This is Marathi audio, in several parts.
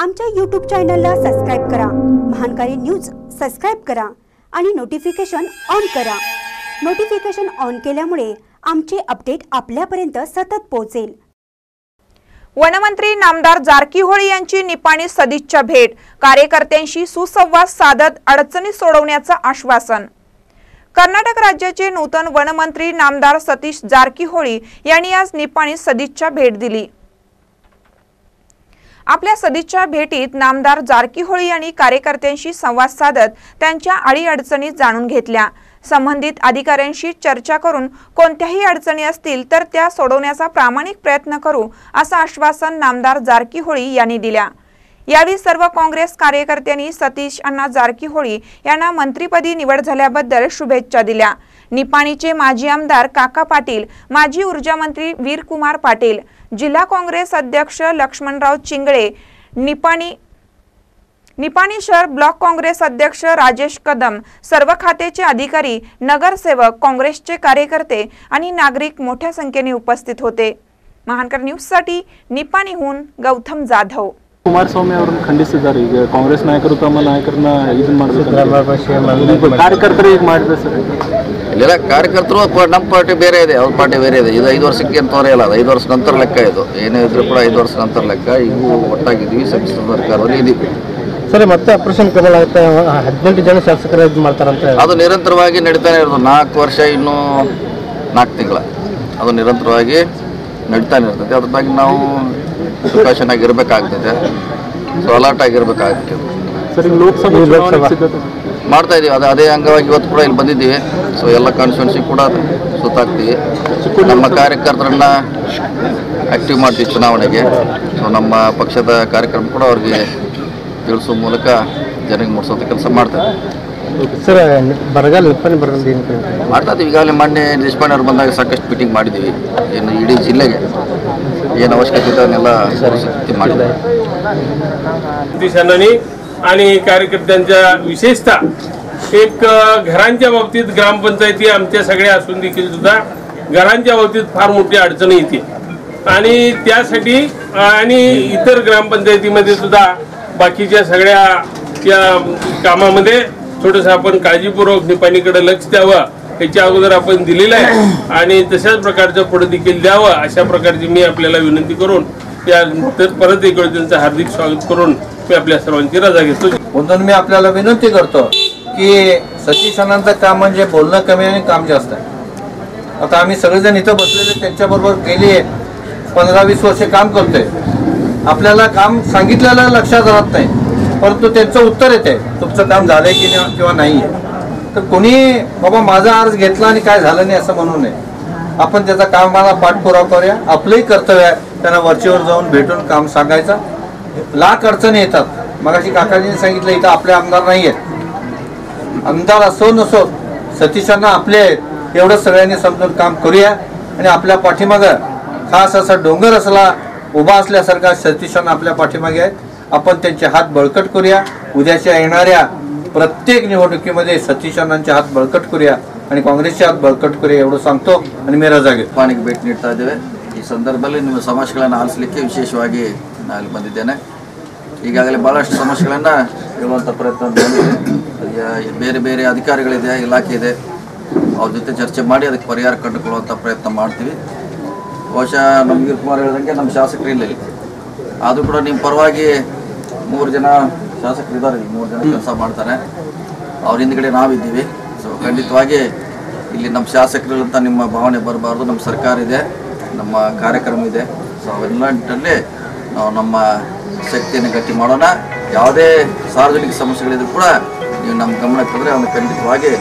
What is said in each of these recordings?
आमच्या YouTube चॅनलला सबस्क्राइब करा, महानकारी न्यूज सबस्क्राइब करा आणि नोटिफिकेशन ऑन करा। नोटिफिकेशन ऑन केल्यामुळे आमचे अपडेट आपल्यापर्यंत सतत पोहोचेल। वनमंत्री नामदार जारकीहोळी यांची निपाणी सदिच्छा भेट, कार्यकर्त्यांशी सुसंवाद साधत अडचणी सोडवण्याचं आश्वासन। कर्नाटक राज्याचे नूतन वनमंत्री नामदार सतीश जारकीहोळी यांनी आज निपाणी सदिच्छा भेट दिली। आपल्या सदिच्छा भेटीत नामदार जारकीहोळी यांनी कार्यकर्त्यांशी संवाद साधत त्यांच्या अडीअडचणी जाणून घेतल्या। संबंधित अधिकाऱ्यांशी चर्चा करून कोणत्याही अडचणी असतील तर त्या सोडवण्याचा प्रामाणिक प्रयत्न करू असं आश्वासन नामदार जारकीहोळी यांनी दिल्या। यावेळी सर्व काँग्रेस कार्यकर्त्यांनी सतीश अण्णा जारकीहोळी यांना मंत्रिपदी निवड झाल्याबद्दल शुभेच्छा दिल्या। निपाणीचे माजी आमदार काका पाटील, माजी ऊर्जा मंत्री वीरकुमार पाटील, जिल्हा काँग्रेस अध्यक्ष लक्ष्मणराव चिंगळे, निपाणी शहर ब्लॉक काँग्रेस अध्यक्ष राजेश कदम, सर्व खात्याचे अधिकारी, नगरसेवक, काँग्रेसचे कार्यकर्ते आणि नागरिक मोठ्या संख्येने उपस्थित होते। महानकर न्यूज साठी निपाणीहून गौतम जाधव। ಕುಮಾರಸ್ವಾಮಿ ಅವರನ್ನು ಖಂಡಿಸಿದ್ದಾರೆ। ಈಗ ಕಾಂಗ್ರೆಸ್ ನಾಯಕರು ತಮ್ಮ ನಾಯಕರನ್ನ ಇದನ್ನ ಮಾಡಬೇಕು, ಕಾರ್ಯಕರ್ತರು ಈಗ ಮಾಡಿದ್ರೆ ಸರ್ ಇಲ್ಲ ಕಾರ್ಯಕರ್ತರು ನಮ್ಮ ಪಾರ್ಟಿ ಬೇರೆ ಇದೆ, ಅವ್ರ ಪಾರ್ಟಿ ಬೇರೆ ಇದೆ। ಇದು 5 ವರ್ಷಕ್ಕೆ ಅಂತ ಇಲ್ಲ, 5 ವರ್ಷ ನಂತರ ಲೆಕ್ಕ ಇದು, ಏನೇ ಇದ್ರೂ ಕೂಡ 5 ವರ್ಷ ನಂತರ ಲೆಕ್ಕ। ಈಗ ಒಟ್ಟಾಗಿದ್ದೀವಿ, ಸಮ್ಮಿಶ್ರ ಸರ್ಕಾರದಲ್ಲಿ ಇದೀವಿ ಸರ್। ಮತ್ತೆ ಆಪರೇಷನ್ ಕಮಲ ಆಗುತ್ತೆ, 18 ಜನ ಶಾಸಕರು ಇದು ಮಾಡ್ತಾರಂತ, ಅದು ನಿರಂತರವಾಗಿ ನಡೀತಾನೆ ಇರೋದು। 4 ವರ್ಷ ಇನ್ನೂ 4 ತಿಂಗಳ ಅದು ನಿರಂತರವಾಗಿ ನಡೀತಾನೆ ಇರ್ತದೆ। ಅದ್ರ ಬಗ್ಗೆ ನಾವು ಪ್ರಿಕಾಷನ್ ಆಗಿರ್ಬೇಕಾಗ್ತದೆ, ಸೊ ಅಲರ್ಟ್ ಆಗಿರ್ಬೇಕಾಗ್ತದೆ ಸರ್। ಈಗ ಲೋಕಸಭೆ ಮಾಡ್ತಾ ಇದೀವಿ, ಅದೇ ಅಂಗವಾಗಿ ಇವತ್ತು ಕೂಡ ಇಲ್ಲಿ ಬಂದಿದ್ದೀವಿ। ಸೊ ಎಲ್ಲ ಕಾನ್ಸ್ಟಿಟ್ಯೂನ್ಸಿ ಕೂಡ ಸುತ್ತಾಗ್ತೀವಿ, ನಮ್ಮ ಕಾರ್ಯಕರ್ತರನ್ನ ಆಕ್ಟಿವ್ ಮಾಡ್ತೀವಿ ಚುನಾವಣೆಗೆ। ಸೊ ನಮ್ಮ ಪಕ್ಷದ ಕಾರ್ಯಕ್ರಮ ಕೂಡ ಅವ್ರಿಗೆ ತಿಳಿಸೋ ಮೂಲಕ ಜನರಿಗೆ ಮುಟ್ಟಿಸೋಂಥ ಕೆಲಸ ಮಾಡ್ತಾರೆ ಸರ್। ಬರಗಾಲ ನಿಪಾಣಿ ಬರಗಾಲ ಮಾಡ್ತಾ ಇದ್ದೀವಿ। ಈಗಾಗಲೇ ಮೊನ್ನೆ ದೇಶಪಾಂಡೆ ಅವ್ರು ಬಂದಾಗ ಸಾಕಷ್ಟು ಮೀಟಿಂಗ್ ಮಾಡಿದ್ದೀವಿ, ಏನು ಇಡೀ ಜಿಲ್ಲೆಗೆ ಏನು ಅವಶ್ಯಕತೆ ಇದೆ ಅದನ್ನೆಲ್ಲ ಪರಿಸ್ಥಿತಿ ಮಾಡಿದ್ದಾರೆ। आणि कार्यकर्त्यांच्या विशेषतः एक घरांच्या बाबतीत ग्रामपंचायती आमच्या सगळ्या असून देखील सुद्धा घरांच्या बाबतीत फार मोठी अडचण येते आणि त्यासाठी आणि इतर ग्रामपंचायतीमध्ये सुद्धा बाकीच्या सगळ्या या कामामध्ये थोडंसं आपण काळजीपूर्वक निपाणीकडे लक्ष द्यावं, याच्या अगोदर आपण दिलेलं आहे आणि तशाच प्रकारचं पुढे देखील द्यावं अशा प्रकारची मी आपल्याला विनंती करून त्यानंतर परत एक वेळ त्यांचं हार्दिक स्वागत करून मी आपल्या सर्वांची रजा घेतो। म्हणून मी आपल्याला विनंती करतो की सतीश अण्णांचं काम म्हणजे बोलणं कमी आणि काम जास्त आहे। आता आम्ही सगळेजण इथं बसलेले त्यांच्याबरोबर गेली 15-20 वर्षे काम करतोय। आपल्याला काम सांगितलेलं लक्षात राहत नाही, परंतु त्यांचं उत्तर येते तुमचं काम झालंय की किंवा नाही आहे। तर कोणी बाबा माझा अर्ज घेतला आणि काय झालं नाही असं म्हणू नये। आपण त्याचा कामाला पाठपुरावा करूया, आपलंही कर्तव्य आहे त्यांना वरचीवर जाऊन भेटून काम सांगायचं। लाख अडचणी येतात, मगाशी काकाजींनी सांगितलं इथं आपले आमदार नाही आहेत, आमदार असो नसो सतीशांना आपले आहेत एवढं सगळ्यांनी समजून काम करूया आणि आपल्या पाठीमागं खास असा डोंगर असला उभा असल्यासारखा सतीशांना आपल्या पाठीमागे आहेत। आपण त्यांचे हात बळकट करूया, उद्याच्या येणाऱ्या प्रत्येक निवडणुकीमध्ये सतीश अण्णांचे हात बळकट करूया आणि काँग्रेसचे हात बळकट करूया एवढं सांगतो आणि मी रजा घेतो। ಪಾಣಿಗೆ ಭೇಟಿ ನೀಡ್ತಾ ಇದ್ದೇವೆ। ಈ ಸಂದರ್ಭದಲ್ಲಿ ನಿಮ್ಮ ಸಮಸ್ಯೆಗಳನ್ನು ಆಲಿಸಲಿಕ್ಕೆ ವಿಶೇಷವಾಗಿ ನಾನು ಇಲ್ಲಿ ಬಂದಿದ್ದೇನೆ। ಈಗಾಗಲೇ ಭಾಳಷ್ಟು ಸಮಸ್ಯೆಗಳನ್ನು ಹೇಳುವಂಥ ಪ್ರಯತ್ನ ಬೇರೆ ಬೇರೆ ಅಧಿಕಾರಿಗಳಿದೆ, ಇಲಾಖೆ ಇದೆ, ಅವ್ರ ಜೊತೆ ಚರ್ಚೆ ಮಾಡಿ ಅದಕ್ಕೆ ಪರಿಹಾರ ಕಂಡುಕೊಳ್ಳುವಂಥ ಪ್ರಯತ್ನ ಮಾಡ್ತೀವಿ। ಬಹುಶಃ ನಮ್ಮ ವೀರಕುಮಾರ್ ಹೇಳಿದಂಗೆ ನಮ್ಮ ಶಾಸಕರು ಇಲ್ಲ, ಆದರೂ ಕೂಡ ನಿಮ್ಮ ಪರವಾಗಿ 3 ಜನ ಶಾಸಕರಿದ್ದಾರೆ, 3 ಜನ ಕೆಲಸ ಮಾಡ್ತಾರೆ, ಅವ್ರ ಹಿಂದ್ಗಡೆ ನಾವಿದ್ದೀವಿ। ಸೊ ಖಂಡಿತವಾಗಿ ಇಲ್ಲಿ ನಮ್ಮ ಶಾಸಕರಿಗಂತ ನಿಮ್ಮ ಭಾವನೆ ಬರಬಾರ್ದು, ನಮ್ಮ ಸರ್ಕಾರ ಇದೆ, ನಮ್ಮ ಕಾರ್ಯಕ್ರಮ ಇದೆ। ಸೊ ಅವೆಲ್ಲ ನಿಟ್ಟಿನಲ್ಲಿ ನಾವು ನಮ್ಮ ಶಕ್ತಿಯನ್ನು ಗಟ್ಟಿ ಮಾಡೋಣ। ಯಾವುದೇ ಸಾರ್ವಜನಿಕ ಸಮಸ್ಯೆಗಳಿದ್ರು ಕೂಡ ನೀವು ನಮ್ಮ ಗಮನಕ್ಕೆ ತಂದರೆ ಅವನು ಖಂಡಿತವಾಗಿ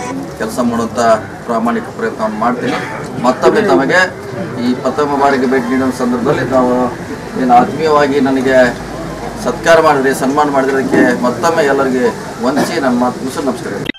ಕೆಲಸ ಮಾಡುವಂಥ ಪ್ರಾಮಾಣಿಕ ಪ್ರಯತ್ನವನ್ನು ಮಾಡ್ತೀನಿ। ಮತ್ತೊಮ್ಮೆ ತಮಗೆ ಈ ಪ್ರಥಮ ಬಾರಿಗೆ ಭೇಟಿ ನೀಡುವ ಸಂದರ್ಭದಲ್ಲಿ ನಾವು ಏನು ಆತ್ಮೀಯವಾಗಿ ನನಗೆ ಸತ್ಕಾರ ಮಾಡಿದ್ರೆ, ಸನ್ಮಾನ ಮಾಡಿರೋದಕ್ಕೆ ಮತ್ತೊಮ್ಮೆ ಎಲ್ಲರಿಗೆ ವಂದಿಸಿ ನನ್ನ ಮಾತು ಮುಗಿಸಲು ನಮಸ್ಕಾರ।